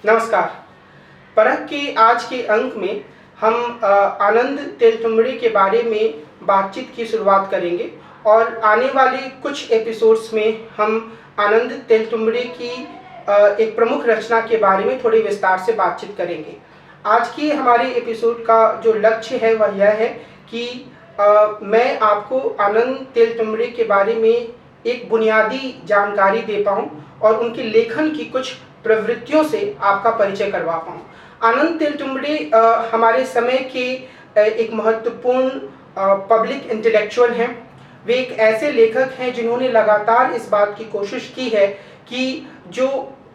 नमस्कार। परख के आज के अंक में हम आनंद तेलतुंबड़े के बारे में बातचीत की शुरुआत करेंगे और आने वाले कुछ एपिसोड्स में हम आनंद तेलतुंबड़े की एक प्रमुख रचना के बारे में थोड़ी विस्तार से बातचीत करेंगे। आज की हमारे एपिसोड का जो लक्ष्य है वह यह है कि मैं आपको आनंद तेलतुंबड़े के बारे में एक बुनियादी जानकारी दे पाऊँ और उनके लेखन की कुछ प्रवृत्तियों से आपका परिचय करवा पाऊँ। आनंद तेलतुंबड़े हमारे समय के एक महत्वपूर्ण पब्लिक इंटेलेक्चुअल हैं। वे एक ऐसे लेखक हैं जिन्होंने लगातार इस बात की कोशिश की है कि जो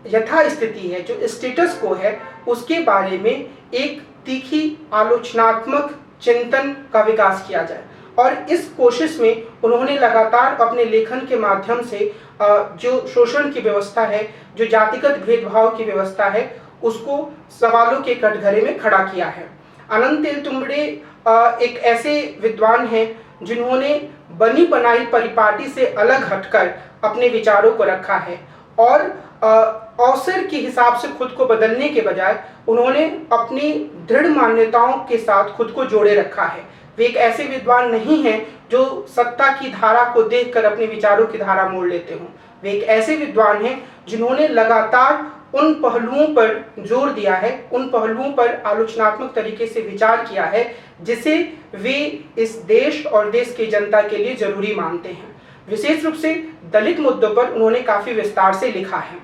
यथास्थिति है, जो स्टेटस को है, उसके बारे में एक तीखी आलोचनात्मक चिंतन का विकास किया जाए। और इस कोशिश में उन्होंने लगातार अपने लेखन के माध्यम से जो शोषण की व्यवस्था है, जो जातिगत भेदभाव की व्यवस्था है, उसको सवालों के कटघरे में खड़ा किया है। आनंद तेलतुंबड़े एक ऐसे विद्वान हैं जिन्होंने बनी बनाई परिपाटी से अलग हटकर अपने विचारों को रखा है और अवसर के हिसाब से खुद को बदलने के बजाय उन्होंने अपनी दृढ़ मान्यताओं के साथ खुद को जोड़े रखा है। वे एक ऐसे विद्वान नहीं हैं जो सत्ता की धारा को देखकर अपने विचारों की धारा मोड़ लेते हों। वे एक ऐसे विद्वान हैं जिन्होंने लगातार उन पहलुओं पर जोर दिया है, उन पहलुओं पर आलोचनात्मक तरीके से विचार किया है जिसे वे इस देश और देश की जनता के लिए जरूरी मानते हैं। विशेष रूप से दलित मुद्दों पर उन्होंने काफी विस्तार से लिखा है।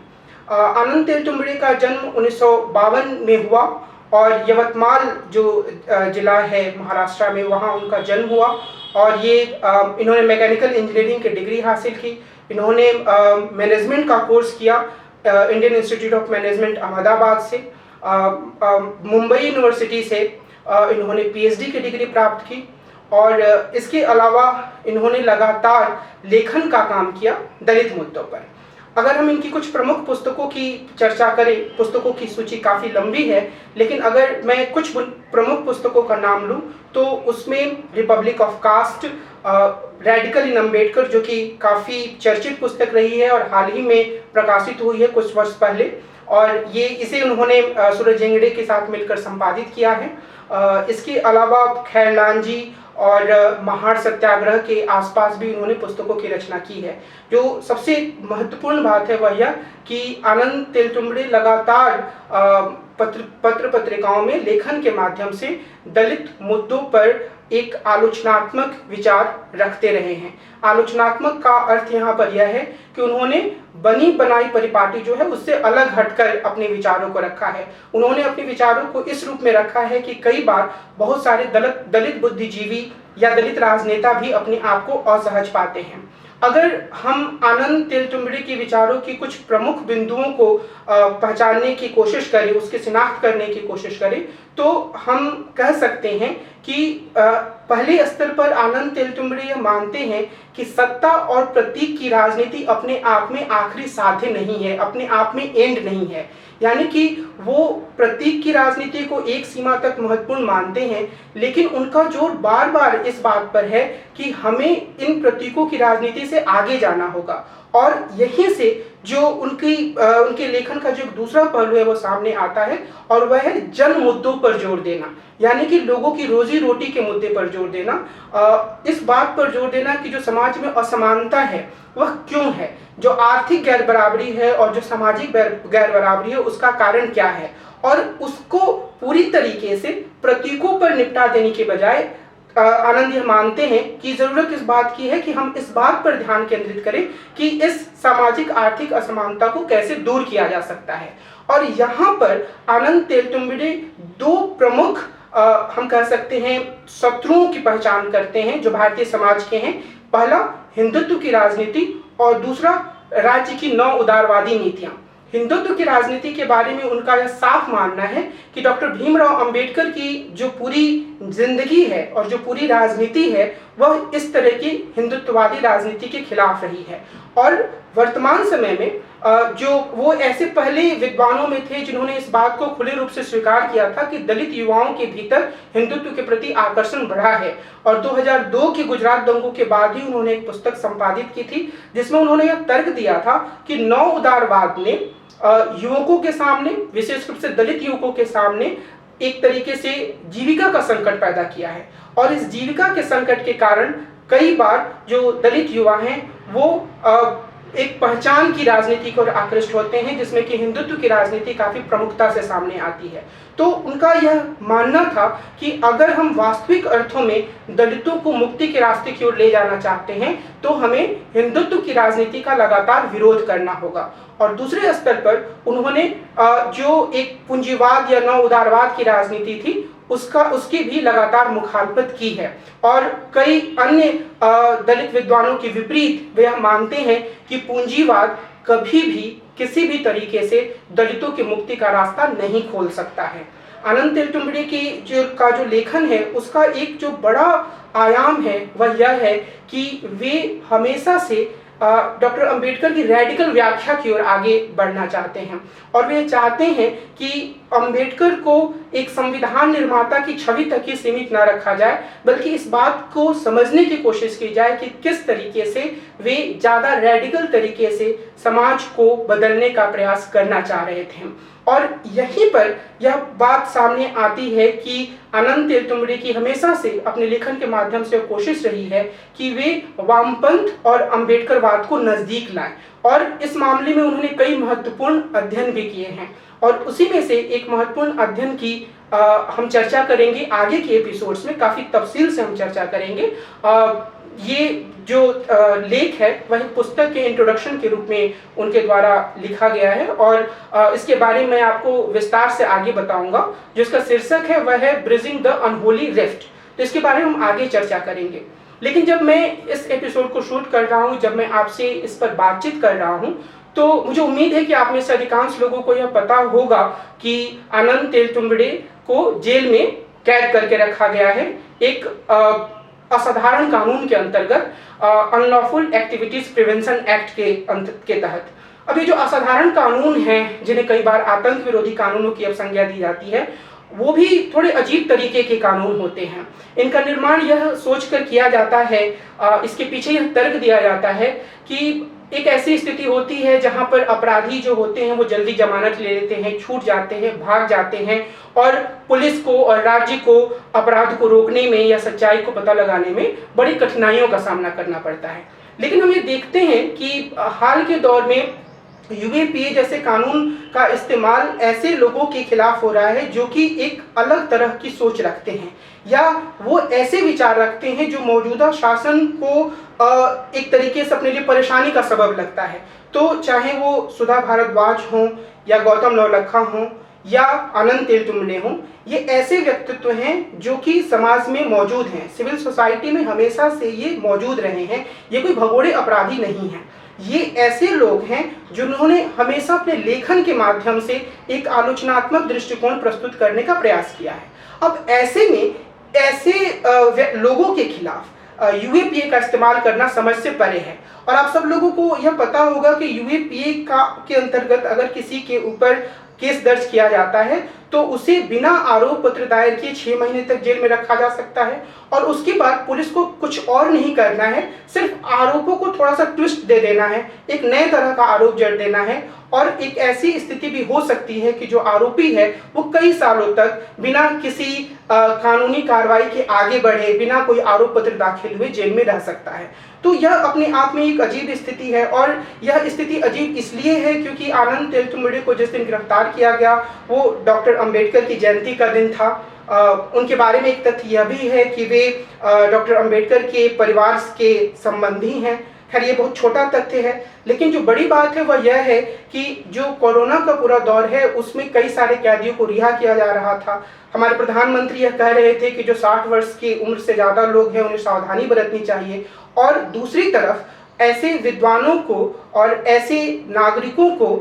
आनंद तेलतुंबड़े का जन्म 1952 में हुआ और यवतमाल जो जिला है महाराष्ट्र में, वहाँ उनका जन्म हुआ और ये इन्होंने मैकेनिकल इंजीनियरिंग की डिग्री हासिल की। इन्होंने मैनेजमेंट का कोर्स किया Indian institute of management Ahmedabad से। मुंबई यूनिवर्सिटी से इन्होंने पीएचडी की डिग्री प्राप्त की और इसके अलावा इन्होंने लगातार लेखन का काम किया दलित मुद्दों पर। अगर हम इनकी कुछ प्रमुख पुस्तकों की चर्चा करें, पुस्तकों की सूची काफ़ी लंबी है, लेकिन अगर मैं कुछ प्रमुख पुस्तकों का नाम लूँ तो उसमें रिपब्लिक ऑफ कास्ट, रेडिकल इन अम्बेडकर जो कि काफ़ी चर्चित पुस्तक रही है और हाल ही में प्रकाशित हुई है कुछ वर्ष पहले, और ये इसे उन्होंने सूरज जेंगड़े के साथ मिलकर संपादित किया है। इसके अलावा खैरलान जी और महाड़ सत्याग्रह के आसपास भी उन्होंने पुस्तकों की रचना की है। जो सबसे महत्वपूर्ण बात है वह यह कि आनंद तेलतुंबड़े लगातार पत्र पत्रिकाओं में लेखन के माध्यम से दलित मुद्दों पर एक आलोचनात्मक विचार रखते रहे हैं। आलोचनात्मक का अर्थ यहाँ पर यह है कि उन्होंने बनी बनाई परिपाटी जो है उससे अलग हटकर अपने विचारों को रखा है। उन्होंने अपने विचारों को इस रूप में रखा है कि कई बार बहुत सारे दलित बुद्धिजीवी या दलित राजनेता भी अपने आप को असहज पाते हैं। अगर हम आनंद तेलतुंबड़े के विचारों की कुछ प्रमुख बिंदुओं को पहचानने की कोशिश करें, उसकी शिनाख्त करने की कोशिश करें, तो हम कह सकते हैं कि पहले स्तर पर आनंद तेलतुंबड़े यह मानते हैं कि सत्ता और प्रतीक की राजनीति अपने आप में आखिरी साध्य नहीं है, अपने आप में एंड नहीं है। यानी कि वो प्रतीक की राजनीति को एक सीमा तक महत्वपूर्ण मानते हैं, लेकिन उनका जोर बार बार इस बात पर है कि हमें इन प्रतीकों की राजनीति से आगे जाना होगा। और यहीं से जो उनके लेखन का जो दूसरा पहलू है वो सामने आता है और वह है जन मुद्दों पर जोर देना, यानी कि लोगों की रोजी रोटी के मुद्दे पर जोर देना। इस बात पर जोर देना कि जो समाज में असमानता है वह क्यों है, जो आर्थिक गैर बराबरी है और जो सामाजिक गैर बराबरी है उसका कारण क्या है, और उसको पूरी तरीके से प्रतीकों पर निपटा देने के बजाय आनंद यह मानते हैं कि जरूरत इस बात की है कि हम इस बात पर ध्यान केंद्रित करें कि इस सामाजिक आर्थिक असमानता को कैसे दूर किया जा सकता है। और यहाँ पर आनंद तेलतुंबड़े दो प्रमुख हम कह सकते हैं शत्रुओं की पहचान करते हैं जो भारतीय समाज के हैं। पहला हिंदुत्व की राजनीति और दूसरा राज्य की नौ उदारवादी नीतियां। हिंदुत्व की राजनीति के बारे में उनका यह साफ मानना है कि डॉक्टर भीमराव अंबेडकर की जो पूरी जिंदगी है और जो पूरी राजनीति है वह इस तरह की हिंदुत्ववादी राजनीति के खिलाफ रही है। और वर्तमान समय में जो वो ऐसे पहले विद्वानों में थे जिन्होंने इस बात को खुले रूप से स्वीकार किया था कि दलित युवाओं के भीतर हिंदुत्व के प्रति आकर्षण बढ़ा है। और 2002 के गुजरात दंगों के बाद ही उन्होंने एक पुस्तक संपादित की थी जिसमें उन्होंने यह तर्क दिया था कि नव उदारवाद ने युवकों के सामने, विशेष रूप से दलित युवकों के सामने, एक तरीके से जीविका का संकट पैदा किया है। और इस जीविका के संकट के कारण कई बार जो दलित युवा हैं वो एक पहचान की राजनीति को आकृष्ट होते हैं जिसमें कि हिंदुत्व की राजनीति काफी प्रमुखता से सामने आती है। तो उनका यह मानना था कि अगर हम वास्तविक अर्थों में दलितों को मुक्ति के रास्ते की ओर ले जाना चाहते हैं तो हमें हिंदुत्व की राजनीति का लगातार विरोध करना होगा। और दूसरे स्तर पर उन्होंने जो एक पूंजीवाद या नव उदारवाद की राजनीति थी उसकी भी लगातार मुखालफत की है। और कई अन्य दलित विद्वानों के विपरीत वे यह मानते हैं कि पूंजीवाद कभी भी किसी भी तरीके से दलितों की मुक्ति का रास्ता नहीं खोल सकता है। आनंद तेलतुंबड़े की जो लेखन है उसका एक जो बड़ा आयाम है वह यह है कि वे हमेशा से डॉक्टर अंबेडकर की रेडिकल व्याख्या की ओर आगे बढ़ना चाहते हैं। और वे चाहते हैं कि अंबेडकर को एक संविधान निर्माता की छवि तक ही सीमित न रखा जाए, बल्कि इस बात को समझने की कोशिश की जाए कि किस तरीके से वे ज़्यादा रेडिकल तरीके से समाज को बदलने का प्रयास करना चाह रहे थे। और यहीं पर यह बात सामने आती है कि आनंद तेलतुंबड़े की हमेशा से अपने लेखन के माध्यम से कोशिश रही है कि वे वामपंथ और अंबेडकरवाद को नजदीक लाएं। और इस मामले में उन्होंने कई महत्वपूर्ण अध्ययन भी किए हैं। और उसी में से एक महत्वपूर्ण अध्ययन की हम चर्चा करेंगे आगे के एपिसोड्स में, काफ़ी तफसील से हम चर्चा करेंगे। ये जो लेख है वह पुस्तक के इंट्रोडक्शन के रूप में उनके द्वारा लिखा गया है और इसके बारे में आपको विस्तार से आगे बताऊंगा। जो इसका शीर्षक है वह है ब्रिजिंग द अनहोली रिफ्ट। तो इसके बारे में हम आगे चर्चा करेंगे। लेकिन जब मैं इस एपिसोड को शूट कर रहा हूँ, जब मैं आपसे इस पर बातचीत कर रहा हूँ, तो मुझे उम्मीद है कि आप में से अधिकांश लोगों को यह पता होगा कि आनंद तेलतुंबड़े को जेल में कैद करके रखा गया है एक असाधारण कानून के अंतर्गत, अनलॉफुल एक्टिविटीज प्रिवेंशन एक्ट के तहत। अब ये जो असाधारण कानून हैं जिन्हें कई बार आतंक विरोधी कानूनों की अपसंज्ञा दी जाती है, वो भी थोड़े अजीब तरीके के कानून होते हैं। इनका निर्माण यह सोचकर किया जाता है, इसके पीछे यह तर्क दिया जाता है कि एक ऐसी स्थिति होती है जहां पर अपराधी जो होते हैं वो जल्दी जमानत ले लेते हैं, छूट जाते हैं, भाग जाते हैं और पुलिस को और राज्य को अपराध को रोकने में या सच्चाई को पता लगाने में बड़ी कठिनाइयों का सामना करना पड़ता है। लेकिन हम ये देखते हैं कि हाल के दौर में यूएपीए जैसे कानून का इस्तेमाल ऐसे लोगों के खिलाफ हो रहा है जो कि एक अलग तरह की सोच रखते हैं या वो ऐसे विचार रखते हैं जो मौजूदा शासन को एक तरीके से अपने लिए परेशानी का सबब लगता है। तो चाहे वो सुधा भारद्वाज हों या गौतम नवलखा हों या आनंद तेलतुंबड़े हों, ये ऐसे व्यक्तित्व हैं जो कि समाज में मौजूद हैं, सिविल सोसाइटी में हमेशा से ये मौजूद रहे हैं। ये कोई भगोड़े अपराधी नहीं हैं। ये ऐसे लोग हैं जिन्होंने हमेशा अपने लेखन के माध्यम से एक आलोचनात्मक दृष्टिकोण प्रस्तुत करने का प्रयास किया है। अब ऐसे में ऐसे लोगों के खिलाफ यूएपीए का इस्तेमाल करना समझ से परे है। और आप सब लोगों को यह पता होगा कि यूएपीए के अंतर्गत अगर किसी के ऊपर केस दर्ज किया जाता है तो उसे बिना आरोप पत्र दायर किए 6 महीने तक जेल में रखा जा सकता है। और उसके बाद पुलिस को कुछ और नहीं करना है, सिर्फ आरोपों को थोड़ा सा ट्विस्ट दे देना है, एक नए तरह का आरोप जड़ देना है। और एक ऐसी स्थिति भी हो सकती है कि जो आरोपी है वो कई सालों तक बिना किसी कानूनी कार्रवाई के आगे बढ़े, बिना कोई आरोप पत्र दाखिल हुए जेल में रह सकता है। तो यह अपने आप में एक अजीब स्थिति है। और यह स्थिति अजीब इसलिए है क्योंकि आनंद तेलतुंबड़े को जिस दिन गिरफ्तार किया गया वो डॉक्टर अंबेडकर की जयंती का दिन था। उनके बारे में एक तथ्य यह भी है कि वे डॉक्टर अंबेडकर के परिवार के संबंधी हैं। खैर ये बहुत छोटा तथ्य है, लेकिन जो बड़ी बात है वह यह है कि जो कोरोना का पूरा दौर है उसमें कई सारे कैदियों को रिहा किया जा रहा था। हमारे प्रधानमंत्री यह कह रहे थे कि जो 60 वर्ष की उम्र से ज़्यादा लोग हैं उन्हें सावधानी बरतनी चाहिए। और दूसरी तरफ ऐसे विद्वानों को और ऐसे नागरिकों को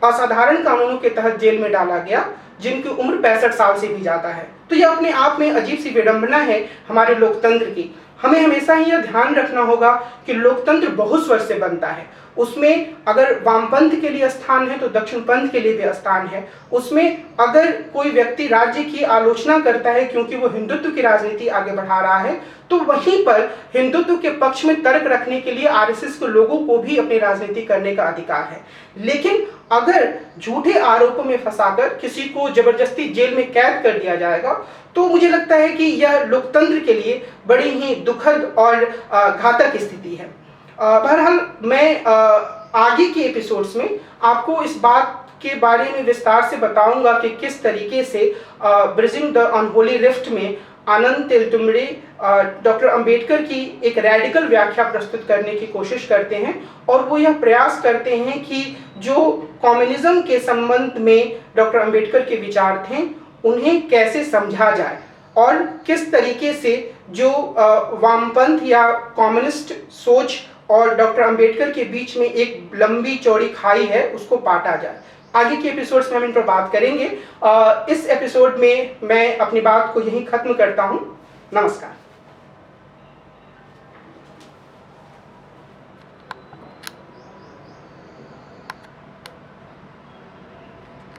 असाधारण कानूनों के तहत जेल में डाला गया जिनकी उम्र 65 साल से भी ज़्यादा है। तो यह अपने आप में अजीब सी विडंबना है हमारे लोकतंत्र की। हमें हमेशा ही यह ध्यान रखना होगा कि लोकतंत्र बहुस्वर से बनता है। उसमें अगर वामपंथ के लिए स्थान है तो दक्षिणपंथ के लिए भी स्थान है। उसमें अगर कोई व्यक्ति राज्य की आलोचना करता है क्योंकि वो हिंदुत्व की राजनीति आगे बढ़ा रहा है, तो वहीं पर हिंदुत्व के पक्ष में तर्क रखने के लिए आरएसएस के लोगों को भी अपनी राजनीति करने का अधिकार है। लेकिन अगर झूठे आरोपों में फंसाकर किसी को जबरदस्ती जेल में कैद कर दिया जाएगा, तो मुझे लगता है कि यह लोकतंत्र के लिए बड़ी ही दुखद और घातक स्थिति है। बहरहाल मैं आगे के एपिसोड्स में आपको इस बात के बारे में विस्तार से बताऊंगा कि किस तरीके से ब्रिजिंग द अनहोली रिफ्ट में आनंद तेलतुंबड़े डॉक्टर अंबेडकर की एक रैडिकल व्याख्या प्रस्तुत करने की कोशिश करते हैं, और वो यह प्रयास करते हैं कि जो कम्युनिज्म के संबंध में डॉक्टर अंबेडकर के विचार थे उन्हें कैसे समझा जाए, और किस तरीके से जो वामपंथ या कम्युनिस्ट सोच और डॉक्टर अंबेडकर के बीच में एक लंबी चौड़ी खाई है उसको पाटा जाए। आगे के एपिसोड्स में हम इन पर बात करेंगे। इस एपिसोड में मैं अपनी बात को यहीं खत्म करता हूं। नमस्कार।